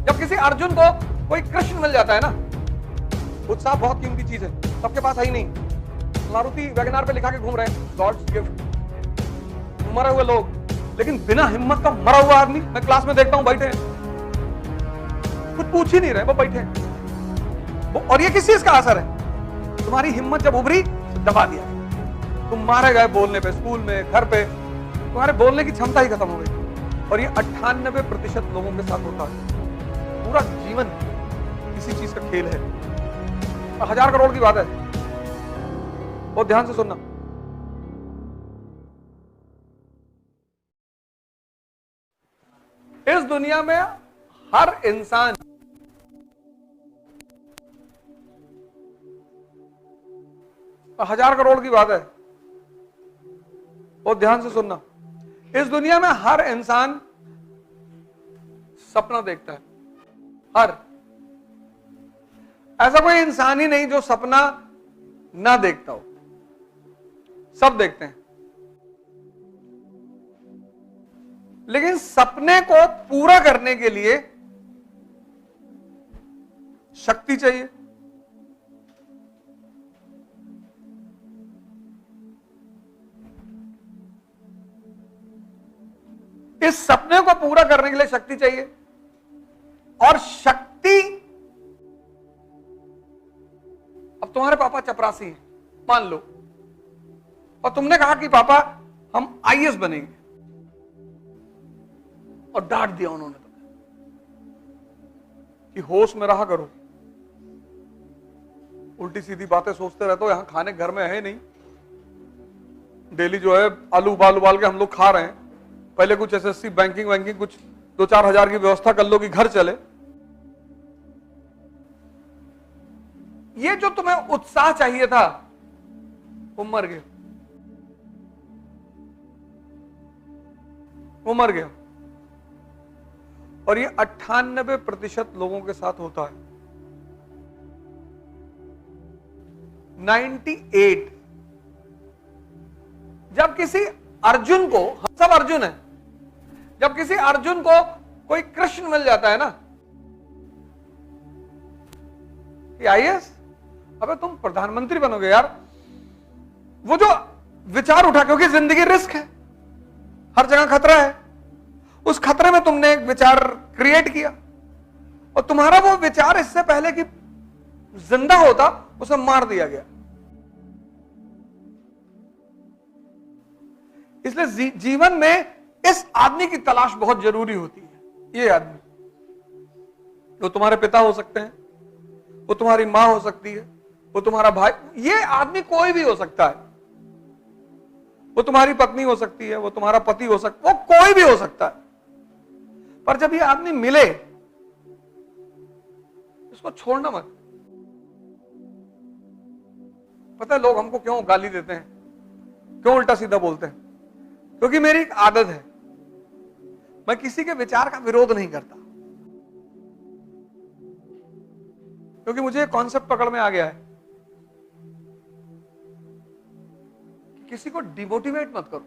जब किसी अर्जुन को कोई कृष्ण मिल जाता है ना, उत्साह बहुत कीमती चीज है, सबके पास है ही नहीं। मारुति वैगनार पे लिखा के घूम रहे हैं गॉड्स गिफ्ट, मरे हुए लोग, लेकिन बिना हिम्मत का मरा हुआ आदमी मैं क्लास में देखता हूं, बैठे हैं, कुछ पूछ ही नहीं रहे, वो बैठे हैं। और ये किस चीज का असर है? तुम्हारी हिम्मत जब उभरी तो दबा दिया, तुम मारे गए बोलने पे, स्कूल में, घर पे, तुम्हारे बोलने की क्षमता ही खत्म हो गई। और ये 98% लोगों के साथ होता है। पूरा जीवन किसी चीज का खेल है। 1000 करोड़ की बात है, बहुत ध्यान से सुनना। इस दुनिया में हर इंसान हजार करोड़ की बात है, बहुत ध्यान से सुनना। इस दुनिया में हर इंसान सपना देखता है, हर, ऐसा कोई इंसान ही नहीं जो सपना ना देखता हो, सब देखते हैं। लेकिन सपने को पूरा करने के लिए शक्ति चाहिए। इस सपने को पूरा करने के लिए शक्ति चाहिए, और शक्ति, अब तुम्हारे पापा चपरासी हैं मान लो, और तुमने कहा कि पापा हम आईएएस बनेंगे, और डांट दिया उन्होंने तुम्हें कि होश में रहा करो, उल्टी सीधी बातें सोचते रहते हो, यहां खाने घर में है नहीं, डेली जो है आलू उबाल के हम लोग खा रहे हैं, पहले कुछ एसएससी बैंकिंग कुछ 2-4 हजार की व्यवस्था कर लो कि घर चले। ये जो तुम्हें उत्साह चाहिए था वो मर गया, वो मर गया। और ये 98% लोगों के साथ होता है। 98। जब किसी अर्जुन को, हम सब अर्जुन हैं, जब किसी अर्जुन को कोई कृष्ण मिल जाता है ना कि आईएएस, अबे तुम प्रधानमंत्री बनोगे यार, वो जो विचार उठा, क्योंकि जिंदगी रिस्क है, हर जगह खतरा है, उस खतरे में तुमने एक विचार क्रिएट किया, और तुम्हारा वो विचार इससे पहले कि जिंदा होता उसे मार दिया गया। इसलिए जीवन में इस आदमी की तलाश बहुत जरूरी होती है। ये आदमी, वो तुम्हारे पिता हो सकते हैं, वो तुम्हारी मां हो सकती है, वो तुम्हारा भाई, ये आदमी कोई भी हो सकता है, वो तुम्हारी पत्नी हो सकती है, वो तुम्हारा पति हो सकता है, वो कोई भी हो सकता है। पर जब ये आदमी मिले, इसको छोड़ना मत। पता है लोग हमको क्यों गाली देते हैं, क्यों उल्टा सीधा बोलते हैं? क्योंकि मेरी एक आदत है, मैं किसी के विचार का विरोध नहीं करता, क्योंकि मुझे एक कॉन्सेप्ट पकड़ में आ गया है कि किसी को डिमोटिवेट मत करो।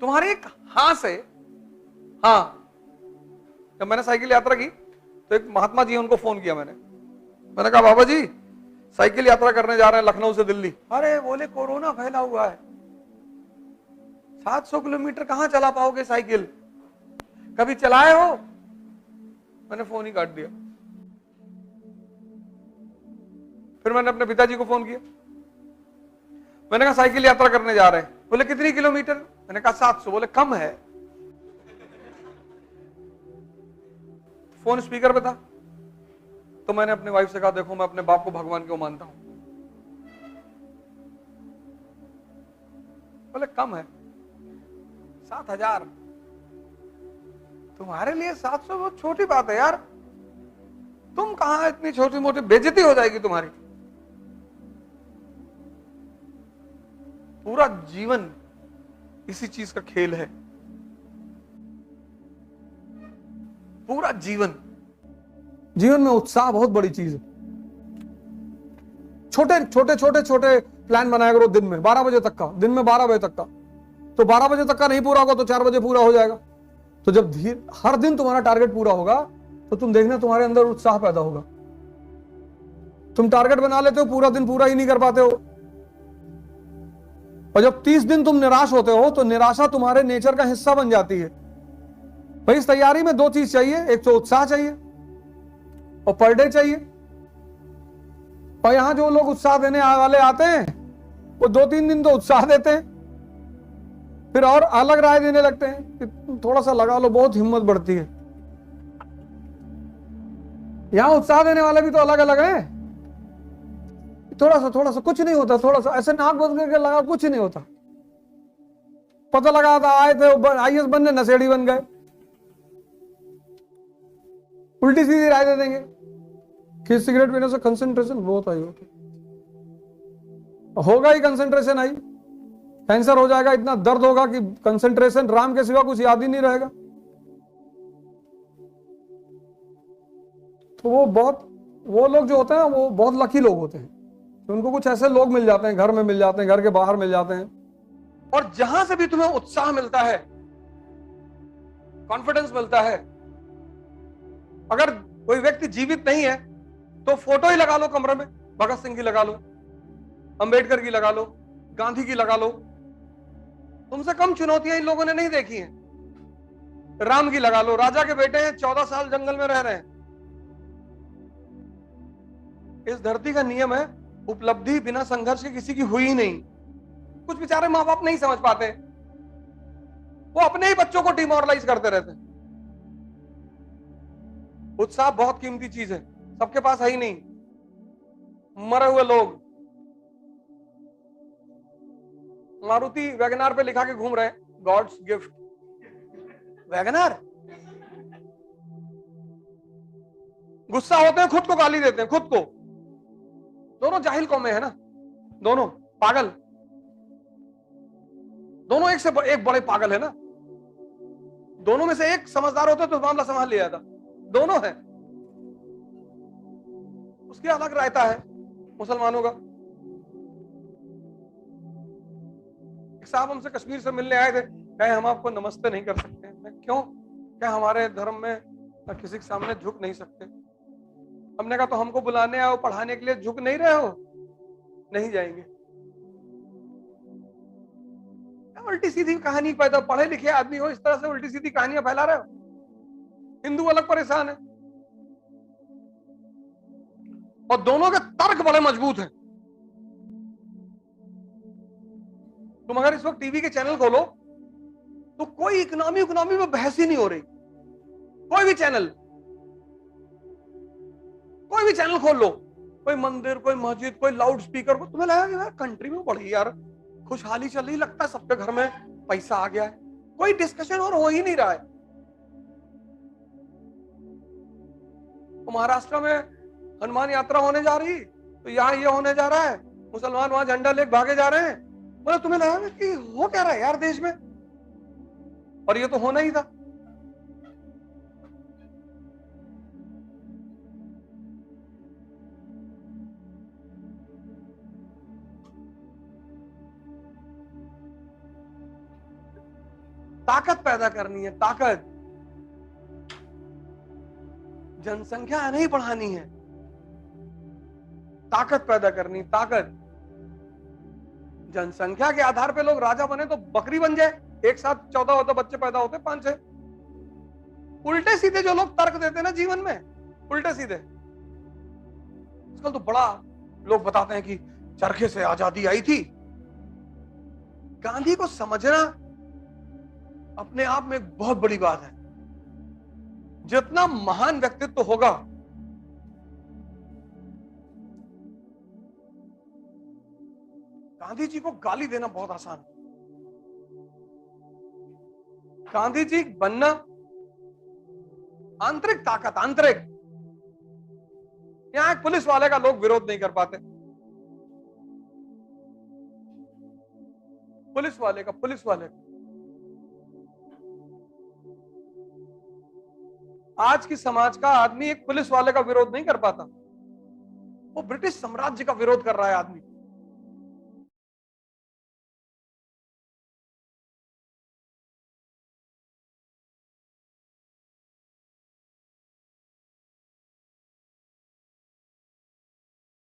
तुम्हारे एक हां से, हां, जब मैंने साइकिल यात्रा की तो एक महात्मा जी, उनको फोन किया मैंने कहा बाबा जी साइकिल यात्रा करने जा रहे हैं लखनऊ से दिल्ली। अरे बोले कोरोना फैला हुआ है, 700 किलोमीटर कहां चला पाओगे साइकिल, कभी चलाए हो? मैंने फोन ही काट दिया। फिर मैंने अपने पिताजी को फोन किया, मैंने कहा साइकिल यात्रा करने जा रहे हैं। बोले कितनी किलोमीटर? मैंने कहा 700। बोले कम है। फोन स्पीकर पे था, तो मैंने अपने वाइफ से कहा देखो मैं अपने बाप को भगवान क्यों मानता हूं। बोले कम है, 7000। तुम्हारे लिए 700 बहुत छोटी बात है यार, तुम कहां इतनी छोटी मोटी, बेइज्जती हो जाएगी तुम्हारी। पूरा जीवन इसी चीज का खेल है, पूरा जीवन। जीवन में उत्साह बहुत बड़ी चीज है। छोटे छोटे छोटे छोटे प्लान बनाया करो दिन में, 12 बजे तक का, दिन में 12 बजे तक का। तो 12 बजे तक का नहीं पूरा होगा तो 4 बजे पूरा हो जाएगा। तो जब हर दिन तुम्हारा टारगेट पूरा होगा तो तुम देखना तुम्हारे अंदर उत्साह पैदा होगा। तुम टारगेट बना लेते हो, पूरा दिन पूरा ही नहीं कर पाते हो, और जब 30 दिन तुम निराश होते हो तो निराशा तुम्हारे नेचर का हिस्सा बन जाती है। भाई इस तैयारी में दो चीज चाहिए, एक तो उत्साह चाहिए और पर डे चाहिए। और यहां जो लोग उत्साह देने वाले आते हैं वो 2-3 दिन तो उत्साह देते हैं, फिर और अलग राय देने लगते हैं कि थोड़ा सा लगा लो, बहुत हिम्मत बढ़ती है। यहां उत्साह देने वाले भी तो अलग अलग हैं। थोड़ा सा कुछ नहीं होता, थोड़ा सा ऐसे नाक बंद करके लगा, कुछ नहीं होता। पता लगा था आए थे IAS बनने, नशेड़ी बन गए। उल्टी सीधी राय दे देंगे कि सिगरेट पीने से कंसंट्रेशन बहुत आई होती, होगा ही कंसंट्रेशन आई, कैंसर हो जाएगा, इतना दर्द होगा कि कंसंट्रेशन राम के सिवा कुछ याद ही नहीं रहेगा। तो वो लोग जो होते हैं वो बहुत लकी लोग होते हैं, तो उनको कुछ ऐसे लोग मिल जाते हैं, घर में मिल जाते हैं, घर के बाहर मिल जाते हैं। और जहां से भी तुम्हें उत्साह मिलता है, कॉन्फिडेंस मिलता है, अगर कोई व्यक्ति जीवित नहीं है तो फोटो ही लगा लो कमरे में, भगत सिंह की लगा लो, अंबेडकर की लगा लो, गांधी की लगा लो। तुमसे कम चुनौतियां इन लोगों ने नहीं देखी हैं। राम की लगा लो, राजा के बेटे हैं, 14 साल जंगल में रह रहे हैं। इस धरती का नियम है, उपलब्धि बिना संघर्ष के किसी की हुई ही नहीं। कुछ बेचारे मां बाप नहीं समझ पाते, वो अपने ही बच्चों को डिमोरलाइज करते रहते हैं। उत्साह बहुत कीमती चीज है, सबके पास है ही नहीं। मरे हुए लोग मारुति वैगनार पे लिखा के घूम रहे हैं, गॉड्स गिफ्ट। वैगनार गुस्सा होते हैं, खुद को गाली देते हैं, खुद को। दोनों जाहिल कौमें है ना, दोनों पागल, दोनों एक से एक बड़े पागल है ना। दोनों में से एक समझदार होता तो मामला संभाल लिया था, दोनों है। उसकी अलग रायता है मुसलमानों का। एक साहब हमसे कश्मीर से मिलने आए थे, कहे हम आपको नमस्ते नहीं कर सकते। मैं क्यों? क्या हमारे धर्म में किसी के सामने झुक नहीं सकते? हमने कहा तो हमको बुलाने आओ पढ़ाने के लिए झुक नहीं रहे हो? नहीं जाएंगे। उल्टी सीधी कहानी पैदा, पढ़े लिखे आदमी हो, इस तरह से उल्टी सीधी कहानियां फैला रहे हो। हिंदू अलग परेशान है, और दोनों के तर्क बड़े मजबूत हैं। तुम अगर इस वक्त टीवी के चैनल खोलो तो कोई इकोनॉमी में बहस ही नहीं हो रही। कोई भी चैनल खोल लो, कोई मंदिर, कोई मस्जिद, कोई लाउड स्पीकर को, तुम्हें लगेगा यार कंट्री में बड़ी यार खुशहाली चल रही, लगता है सबके घर में पैसा आ गया है। कोई डिस्कशन और हो ही नहीं रहा है। तो महाराष्ट्र में हनुमान यात्रा होने जा रही, तो यहाँ ये होने जा रहा है, मुसलमान वहां झंडा लेके भागे जा रहे हैं। मतलब तुम्हें लगा कि हो क्या रहा है यार देश में, और ये तो होना ही था। ताकत पैदा करनी है, ताकत। जनसंख्या नहीं बढ़ानी है, ताकत पैदा करनी, ताकत। जनसंख्या के आधार पे लोग राजा बने तो बकरी बन जाए, एक साथ 14 बच्चे पैदा होते, 5-6। उल्टे सीधे जो लोग तर्क देते हैं ना जीवन में, उल्टे सीधे। आजकल तो बड़ा लोग बताते हैं कि चरखे से आजादी आई थी। गांधी को समझना अपने आप में एक बहुत बड़ी बात है। जितना महान व्यक्तित्व होगा, गांधी जी को गाली देना बहुत आसान है। गांधी जी बनना आंतरिक ताकत, आंतरिक। यहां एक पुलिस वाले का लोग विरोध नहीं कर पाते। पुलिस वाले का आज की समाज का आदमी एक पुलिस वाले का विरोध नहीं कर पाता। वो ब्रिटिश साम्राज्य का विरोध कर रहा है आदमी।